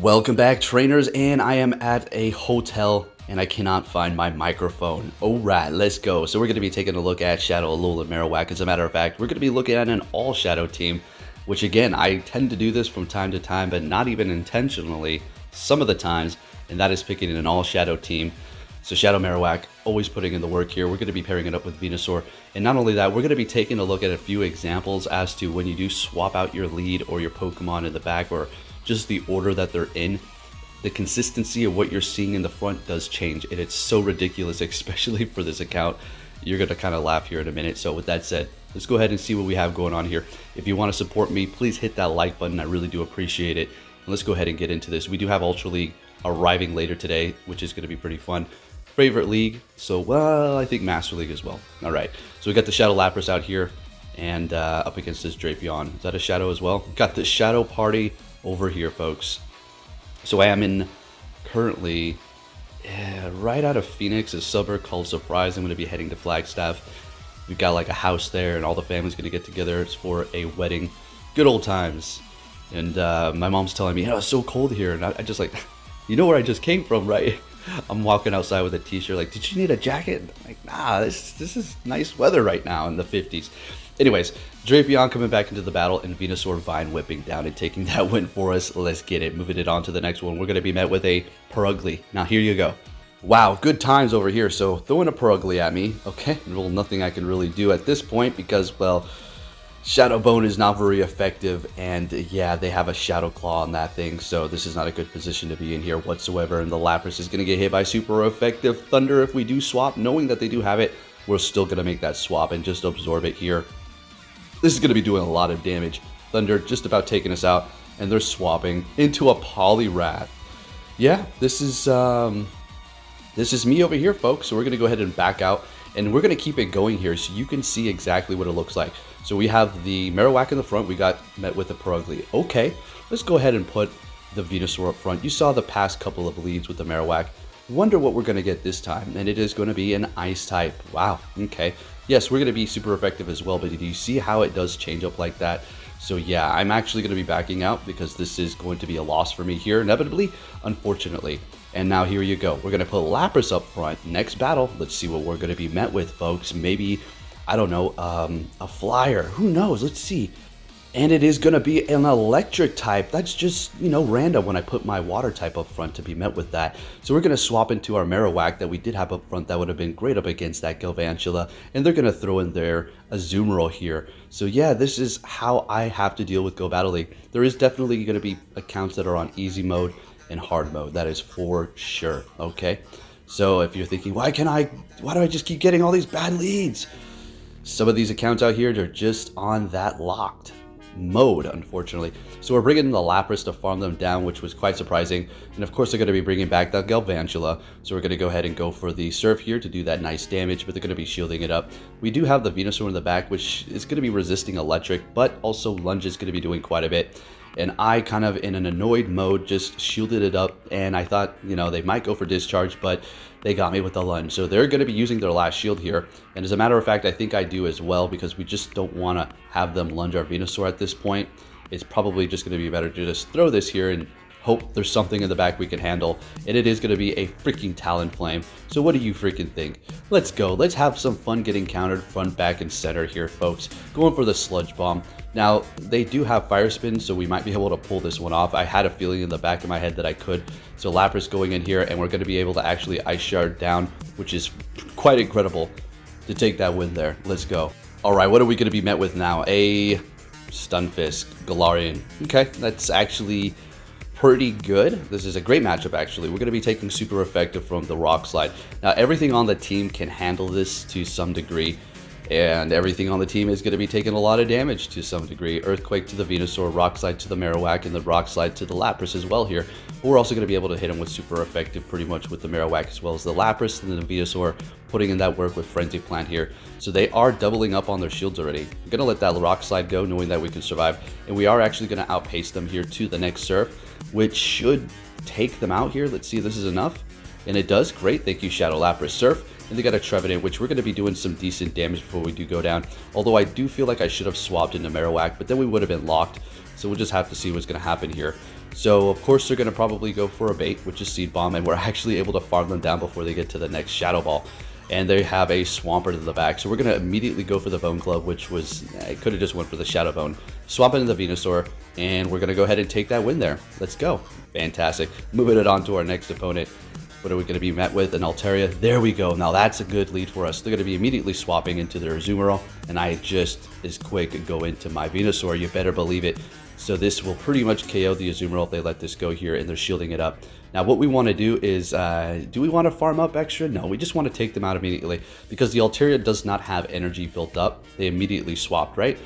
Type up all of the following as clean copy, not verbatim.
Welcome back, trainers, and I am at a hotel and I cannot find my microphone. Alright, let's go. So we're going to be taking a look at Shadow, Alolan, Marowak. As a matter of fact, we're going to be looking at an all-Shadow team, which again, I tend to do this from time to time, but not even intentionally some of the times, and that is picking an all-Shadow team. So Shadow Marowak, always putting in the work here. We're going to be pairing it up with Venusaur. And not only that, we're going to be taking a look at a few examples as to when you do swap out your lead or your Pokemon in the back, or just the order that they're in. The consistency of what you're seeing in the front does change, and it's so ridiculous, especially for this account. You're going to kind of laugh here in a minute. So with that said, let's go ahead and see what we have going on here. If you want to support me, please hit that like button. I really do appreciate it. And let's go ahead and get into this. We do have Ultra League arriving later today, which is going to be pretty fun. Favorite league, so well, I think Master League as well. All right, so we got the Shadow Lapras out here, and up against this Drapion. Is that a Shadow as well? Got the Shadow Party over here, folks. So I am in currently right out of Phoenix, a suburb called Surprise. I'm going to be heading to Flagstaff. We've got like a house there, and all the family's going to get together. It's for a wedding. Good old times. And my mom's telling me, it's so cold here, and I just like, you know where I just came from, right? I'm walking outside with a t-shirt like, did you need a jacket? I'm like, nah, this is nice weather right now in the 50s. Anyways, Drapion coming back into the battle, and Venusaur Vine whipping down and taking that win for us. Let's get it. Moving it on to the next one. We're going to be met with a Purugly. Now, here you go. Wow, good times over here. So, throwing a Purugly at me. Okay, well, nothing I can really do at this point because, well, Shadow Bone is not very effective, and yeah, they have a Shadow Claw on that thing, so this is not a good position to be in here whatsoever, and the Lapras is going to get hit by super effective Thunder if we do swap. Knowing that they do have it, we're still going to make that swap and just absorb it here. This is going to be doing a lot of damage. Thunder just about taking us out, and they're swapping into a Poliwrath. Yeah, this is me over here, folks, so we're going to go ahead and back out, and we're going to keep it going here so you can see exactly what it looks like. So we have the Marowak in the front. We got met with the Purugly. Okay, let's go ahead and put the Venusaur up front. You saw the past couple of leads with the Marowak. Wonder what we're going to get this time. And it is going to be an Ice type. Wow, okay. Yes, we're going to be super effective as well, but did you see how it does change up like that? So yeah, I'm actually going to be backing out because this is going to be a loss for me here, inevitably, unfortunately. And now here you go. We're going to put Lapras up front. Next battle, let's see what we're going to be met with, folks. Maybe, I don't know, a Flyer. Who knows? Let's see. And it is going to be an Electric type. That's just, random when I put my Water type up front to be met with that. So we're going to swap into our Marowak that we did have up front that would have been great up against that Galvantula. And they're going to throw in their Azumarill here. So yeah, this is how I have to deal with Go Battle League. There is definitely going to be accounts that are on easy mode and hard mode. That is for sure. Okay. So if you're thinking, why do I just keep getting all these bad leads? Some of these accounts out here, they're just on that locked mode, unfortunately. So we're bringing in the Lapras to farm them down, which was quite surprising. And of course, they're going to be bringing back the Galvantula. So we're going to go ahead and go for the Surf here to do that nice damage, but they're going to be shielding it up. We do have the Venusaur in the back, which is going to be resisting Electric, but also Lunge is going to be doing quite a bit. And I kind of, in an annoyed mode, just shielded it up, and I thought, they might go for Discharge, but they got me with the Lunge. So they're going to be using their last shield here, and as a matter of fact, I think I do as well, because we just don't want to have them Lunge our Venusaur at this point. It's probably just going to be better to just throw this here and hope there's something in the back we can handle, and it is going to be a freaking Talonflame. So what do you freaking think? Let's go. Let's have some fun getting countered front, back, and center here, folks. Going for the Sludge Bomb. Now, they do have Fire Spin, so we might be able to pull this one off. I had a feeling in the back of my head that I could. So Lapras going in here, and we're going to be able to actually Ice Shard down, which is quite incredible to take that win there. Let's go. All right, what are we going to be met with now? A Stunfisk, Galarian. Okay, that's actually pretty good. This is a great matchup, actually. We're going to be taking super effective from the Rock Slide. Now, everything on the team can handle this to some degree, and everything on the team is going to be taking a lot of damage to some degree. Earthquake to the Venusaur, Rock Slide to the Marowak, and the Rock Slide to the Lapras as well here. But we're also going to be able to hit him with super effective pretty much with the Marowak as well as the Lapras, and then the Venusaur putting in that work with Frenzy Plant here. So they are doubling up on their shields already. I'm going to let that Rock Slide go, knowing that we can survive. And we are actually going to outpace them here to the next Surf, which should take them out here. Let's see if this is enough. And it does. Great. Thank you, Shadow Lapras. Surf. And they got a Trevenant, which we're going to be doing some decent damage before we do go down. Although I do feel like I should have swapped into Marowak, but then we would have been locked. So we'll just have to see what's going to happen here. So of course they're going to probably go for a bait, which is Seed Bomb, and we're actually able to farm them down before they get to the next Shadow Ball. And they have a Swampert to the back, so we're going to immediately go for the Bone Club, which was, I could have just went for the Shadow Bone. Swap into the Venusaur, and we're going to go ahead and take that win there. Let's go. Fantastic. Moving it on to our next opponent. What are we going to be met with? An Altaria. There we go. Now that's a good lead for us. They're going to be immediately swapping into their Azumarill, and I just, as quick, go into my Venusaur. You better believe it. So this will pretty much KO the Azumarill if they let this go here, and they're shielding it up. Now what we want to do is, do we want to farm up extra? No, we just want to take them out immediately, because the Altaria does not have energy built up. They immediately swapped, right?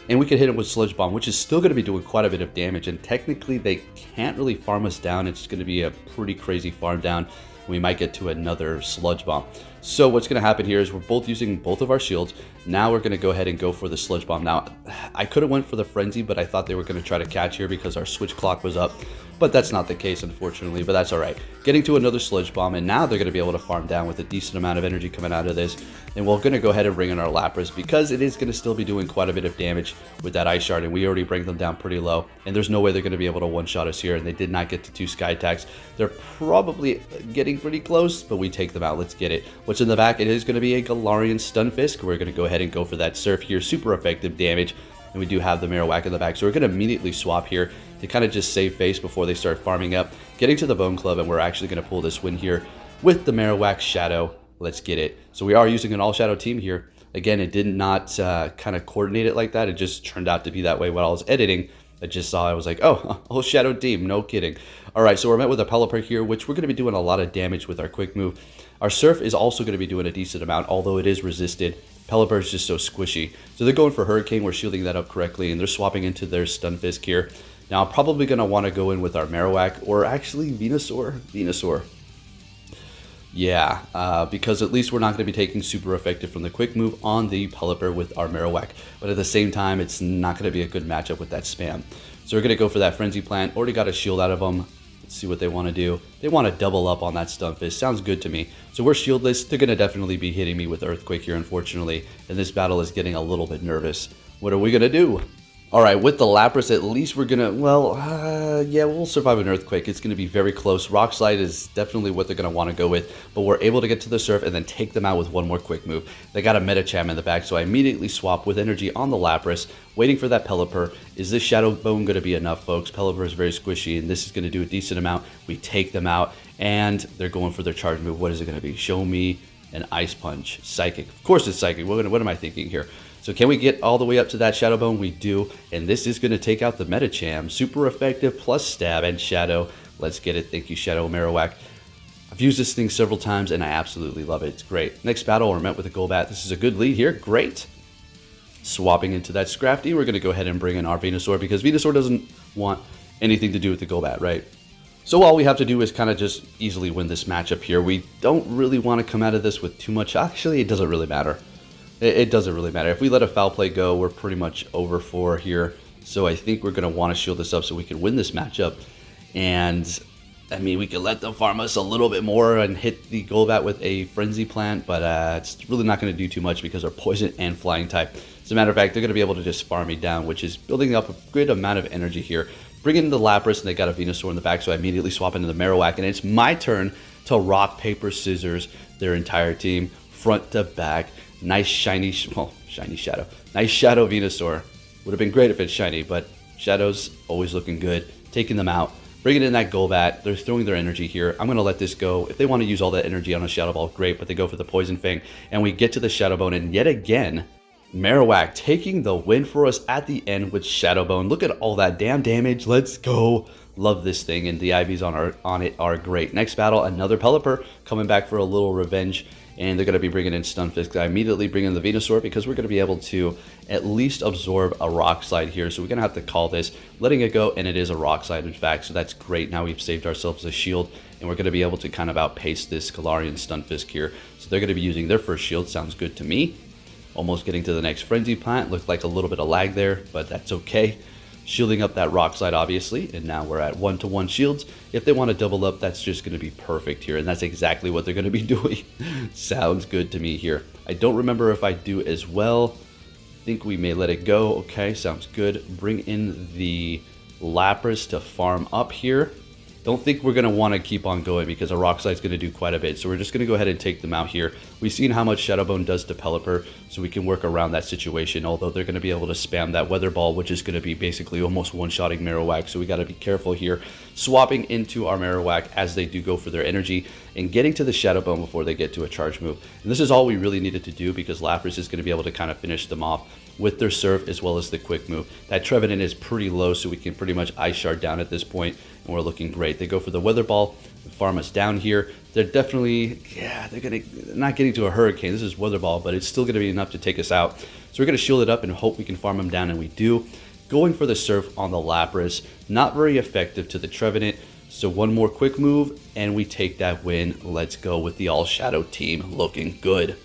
And we can hit it with Sludge Bomb, which is still going to be doing quite a bit of damage, and technically they can't really farm us down. It's going to be a pretty crazy farm down. We might get to another Sludge Bomb. So what's going to happen here is we're both using both of our shields. Now we're going to go ahead and go for the Sludge Bomb. Now, I could have went for the Frenzy, but I thought they were going to try to catch here because our switch clock was up. But that's not the case, unfortunately, but that's all right. Getting to another Sludge Bomb, and now they're going to be able to farm down with a decent amount of energy coming out of this. And we're going to go ahead and bring in our Lapras, because it is going to still be doing quite a bit of damage with that Ice Shard, and we already bring them down pretty low. And there's no way they're going to be able to one-shot us here, and they did not get to 2 Sky Attacks. They're probably getting pretty close, but we take them out. Let's get it. What's in the back? It is going to be a Galarian Stunfisk. We're going to go ahead and go for that Surf here. Super effective damage. And we do have the Marowak in the back, so we're going to immediately swap here to kind of just save face before they start farming up. Getting to the Bone Club, and we're actually going to pull this win here with the Marowak Shadow. Let's get it. So we are using an all-Shadow team here. Again, it did not kind of coordinate it like that. It just turned out to be that way while I was editing. I just saw, I was like, oh, all-Shadow team, no kidding. All right, so we're met with a Pelipper here, which we're going to be doing a lot of damage with our quick move. Our Surf is also going to be doing a decent amount, although it is resisted. Pelipper is just so squishy. So they're going for Hurricane. We're shielding that up correctly, and they're swapping into their Stunfisk here. Now, I'm probably going to want to go in with our Marowak, or actually Venusaur. Yeah, because at least we're not going to be taking super effective from the quick move on the Pelipper with our Marowak. But at the same time, it's not going to be a good matchup with that spam. So we're going to go for that Frenzy Plant. Already got a shield out of them. Let's see what they want to do. They want to double up on that Stunfisk. Sounds good to me. So we're shieldless. They're going to definitely be hitting me with Earthquake here, unfortunately. And this battle is getting a little bit nervous. What are we going to do? Alright, with the Lapras, at least we're gonna, well, yeah, we'll survive an Earthquake. It's gonna be very close. Rock Slide is definitely what they're gonna want to go with, but we're able to get to the Surf and then take them out with one more quick move. They got a Medicham in the back, so I immediately swap with energy on the Lapras, waiting for that Pelipper. Is this Shadow Bone gonna be enough, folks? Pelipper is very squishy, and this is gonna do a decent amount. We take them out, and they're going for their charge move. What is it gonna be? Show me an Ice Punch. Psychic. Of course it's Psychic. What am I thinking here? So can we get all the way up to that Shadow Bone? We do, and this is going to take out the Medicham. Super effective, plus Stab and Shadow. Let's get it. Thank you, Shadow Marowak. I've used this thing several times, and I absolutely love it. It's great. Next battle, we're met with a Golbat. This is a good lead here. Great. Swapping into that Scrafty, we're going to go ahead and bring in our Venusaur, because Venusaur doesn't want anything to do with the Golbat, right? So all we have to do is kind of just easily win this matchup here. We don't really want to come out of this with too much. Actually, it doesn't really matter. It doesn't really matter. If we let a Foul Play go, we're pretty much over 4 here. So I think we're going to want to shield this up so we can win this matchup. And, I mean, we can let them farm us a little bit more and hit the Golbat with a Frenzy Plant, but it's really not going to do too much because they're Poison and Flying type. As a matter of fact, they're going to be able to just farm me down, which is building up a good amount of energy here. Bring in the Lapras, and they got a Venusaur in the back, so I immediately swap into the Marowak, and it's my turn to rock, paper, scissors their entire team, front to back. Nice shiny, well, shiny Shadow. Nice Shadow Venusaur. Would have been great if it's shiny, but Shadow's always looking good. Taking them out. Bringing in that Golbat. They're throwing their energy here. I'm going to let this go. If they want to use all that energy on a Shadow Ball, great, but they go for the Poison Fang. And we get to the Shadow Bone, and yet again, Marowak taking the win for us at the end with Shadow Bone. Look at all that damn damage. Let's go. Love this thing, and the IVs on it are great. Next battle, another Pelipper coming back for a little revenge. And they're going to be bringing in Stunfisk. I immediately bring in the Venusaur because we're going to be able to at least absorb a Rock Slide here. So we're going to have to call this, letting it go, and it is a Rock Slide, in fact. So that's great. Now we've saved ourselves a shield, and we're going to be able to kind of outpace this Galarian Stunfisk here. So they're going to be using their first shield. Sounds good to me. Almost getting to the next Frenzy Plant. Looked like a little bit of lag there, but that's okay. Shielding up that Rock Slide, obviously, and now we're at 1-to-1 shields. If they want to double up, that's just going to be perfect here, and that's exactly what they're going to be doing. Sounds good to me here. I don't remember if I do as well. I think we may let it go. Okay, sounds good. Bring in the Lapras to farm up here. Don't think we're going to want to keep on going because a Rock Slide is going to do quite a bit. So we're just going to go ahead and take them out here. We've seen how much Shadow Bone does to Pelipper, so we can work around that situation. Although they're going to be able to spam that Weather Ball, which is going to be basically almost one-shotting Marowak. So we got to be careful here. Swapping into our Marowak as they do go for their energy and getting to the Shadow Bone before they get to a charge move. And this is all we really needed to do because Lapras is going to be able to kind of finish them off with their Surf as well as the quick move. That Trevenant is pretty low, so we can pretty much Ice Shard down at this point, and we're looking great. They go for the Weather Ball, farm us down here. They're definitely, yeah, they're not getting to a Hurricane. This is Weather Ball, but it's still going to be enough to take us out. So we're going to shield it up and hope we can farm them down, and we do. Going for the Surf on the Lapras, not very effective to the Trevenant. So one more quick move, and we take that win. Let's go with the All Shadow team, looking good.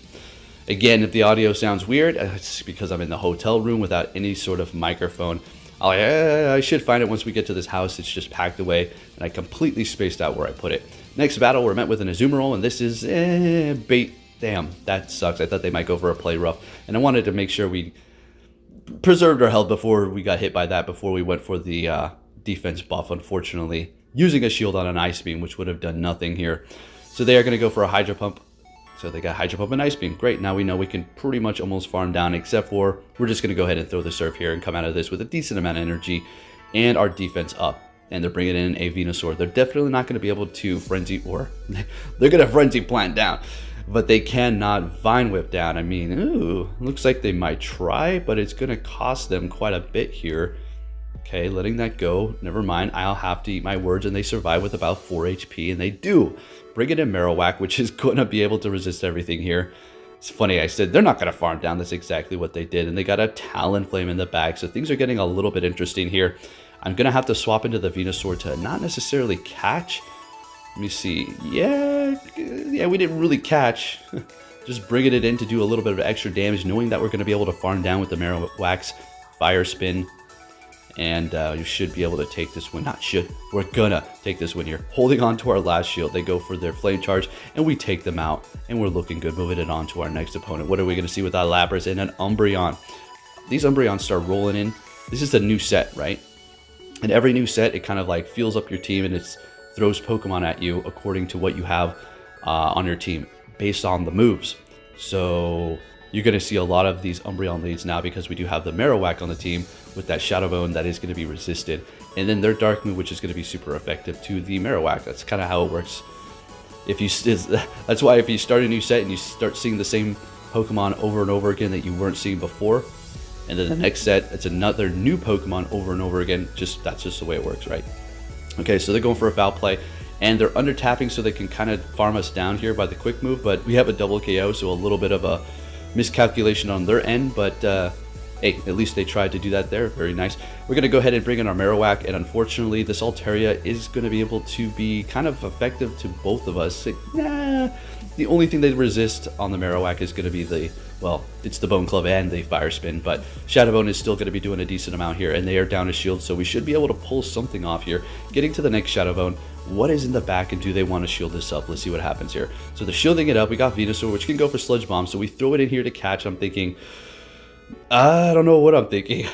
Again, if the audio sounds weird, it's because I'm in the hotel room without any sort of microphone. I should find it once we get to this house. It's just packed away, and I completely spaced out where I put it. Next battle, we're met with an Azumarill, and this is bait. Damn, that sucks. I thought they might go for a play rough, and I wanted to make sure we preserved our health before we got hit by that, before we went for the defense buff, unfortunately. Using a shield on an Ice Beam, which would have done nothing here. So they are going to go for a Hydro Pump. So they got Hydro Pump and Ice Beam. Great, now we know we can pretty much almost farm down, except for we're just going to go ahead and throw the Surf here and come out of this with a decent amount of energy and our defense up. And they're bringing in a Venusaur. They're definitely not going to be able to Frenzy, or they're going to Frenzy Plant down. But they cannot Vine Whip down. I mean, ooh, looks like they might try, but it's going to cost them quite a bit here. Okay, letting that go. Never mind. I'll have to eat my words, and they survive with about 4 HP, and they do. Bring it in Marowak, which is going to be able to resist everything here. It's funny, I said they're not going to farm down. That's exactly what they did, and they got a Talonflame in the bag, so things are getting a little bit interesting here. I'm going to have to swap into the Venusaur to not necessarily catch. Let me see. Yeah, we didn't really catch. Just bringing it in to do a little bit of extra damage, knowing that we're going to be able to farm down with the Marowak's Fire Spin. And you should be able to take this win. Not should. We're gonna take this win here. Holding on to our last shield. They go for their Flame Charge, and we take them out. And we're looking good. Moving it on to our next opponent. What are we going to see with our Lapras and an Umbreon? These Umbreons start rolling in. This is the new set, right? And every new set, it kind of like fills up your team, and it throws Pokemon at you according to what you have on your team based on the moves. So you're going to see a lot of these Umbreon leads now because we do have the Marowak on the team with that Shadow Bone that is going to be resisted. And then their Dark move, which is going to be super effective to the Marowak. That's kind of how it works. That's why if you start a new set and you start seeing the same Pokemon over and over again that you weren't seeing before, and then the next set, it's another new Pokemon over and over again, that's just the way it works, right? Okay, so they're going for a Foul Play. And they're under tapping so they can kind of farm us down here by the quick move, but we have a double KO, so a little bit of a miscalculation on their end, but hey, at least they tried to do that there. Very nice. We're going to go ahead and bring in our Marowak, and unfortunately this Altaria is going to be able to be kind of effective to both of us. The only thing they resist on the Marowak is going to be it's the Bone Club and the Fire Spin, but Shadow Bone is still going to be doing a decent amount here, and they are down a shield, so we should be able to pull something off here. Getting to the next Shadow Bone. What is in the back, and do they want to shield this up? Let's see what happens here. So they're shielding it up. We got Venusaur, which can go for Sludge Bomb, so we throw it in here to catch. I'm thinking, I don't know what I'm thinking.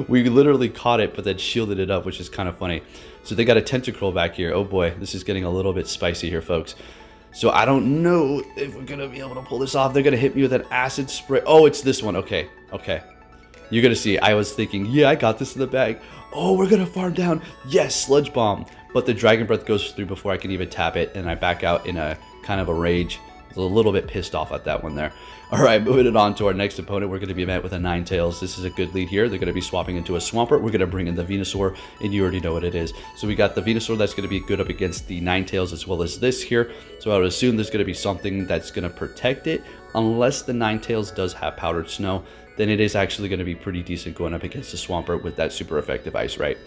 We literally caught it, but then shielded it up, which is kind of funny. So they got a Tentacruel back here. Oh boy, this is getting a little bit spicy here, folks. So I don't know if we're going to be able to pull this off. They're going to hit me with an Acid Spray. Oh, it's this one. Okay. You're going to see. I was thinking, yeah, I got this in the bag. Oh, we're going to farm down. Yes, Sludge Bomb. But the Dragon Breath goes through before I can even tap it, and I back out in a kind of a rage. I was a little bit pissed off at that one there. All right, moving it on to our next opponent. We're going to be met with a Ninetales. This is a good lead here. They're going to be swapping into a Swampert. We're going to bring in the Venusaur, and you already know what it is. So we got the Venusaur that's going to be good up against the Ninetales as well as this here. So I would assume there's going to be something that's going to protect it. Unless the Ninetales does have Powdered Snow, then it is actually going to be pretty decent going up against the Swampert with that super effective Ice, right?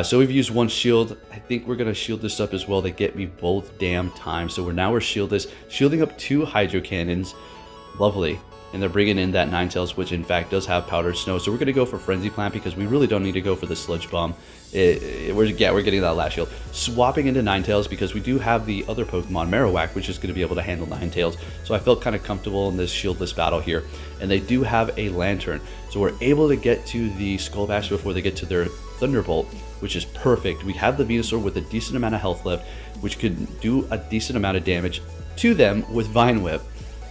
So we've used one shield. I think we're going to shield this up as well. They get me both damn times. So we're shielding up 2 Hydro Cannons. Lovely. And they're bringing in that Ninetales, which in fact does have Powdered Snow. So we're going to go for Frenzy Plant because we really don't need to go for the Sludge Bomb. We're getting that last shield. Swapping into Ninetales because we do have the other Pokemon, Marowak, which is going to be able to handle Ninetales. So I felt kind of comfortable in this shieldless battle here. And they do have a Lantern. So we're able to get to the Skull Bash before they get to their Thunderbolt, which is perfect. We have the Venusaur with a decent amount of health left, which could do a decent amount of damage to them with Vine Whip,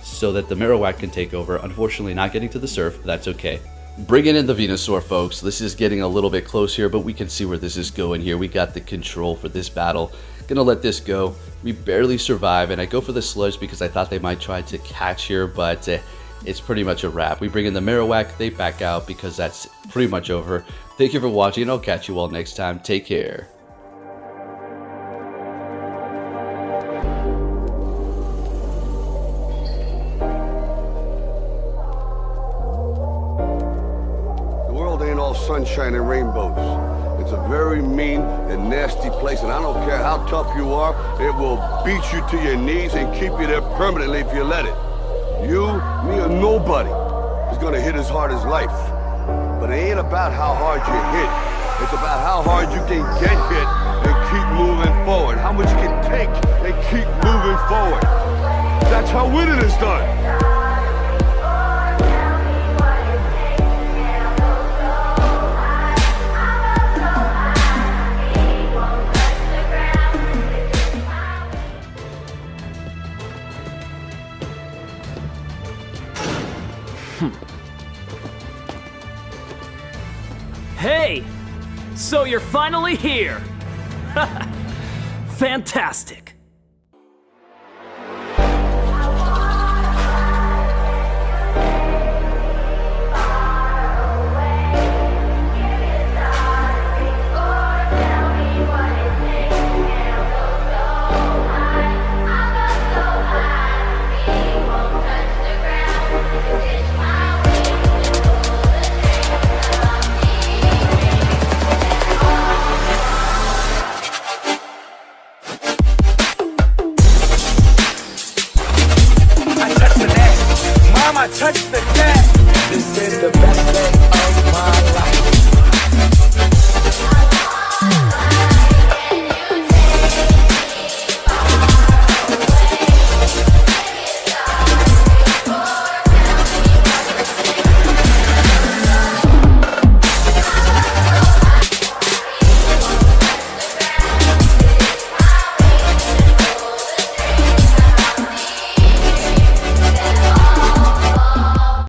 so that the Marowak can take over. Unfortunately, not getting to the Surf, but that's okay. Bringing in the Venusaur, folks. This is getting a little bit close here, but we can see where this is going here. We got the control for this battle. Gonna let this go. We barely survive, and I go for the Sludge because I thought they might try to catch here, but it's pretty much a wrap. We bring in the Marowak, they back out because that's pretty much over. Thank you for watching, and I'll catch you all next time. Take care. Sunshine and rainbows. It's a very mean and nasty place, and I don't care how tough you are, it will beat you to your knees and keep you there permanently if you let it. You, me, or nobody is gonna hit as hard as life. But it ain't about how hard you hit. It's about how hard you can get hit and keep moving forward. How much you can take and keep moving forward. That's how winning is done. Hey! So you're finally here! Fantastic! I touch the net.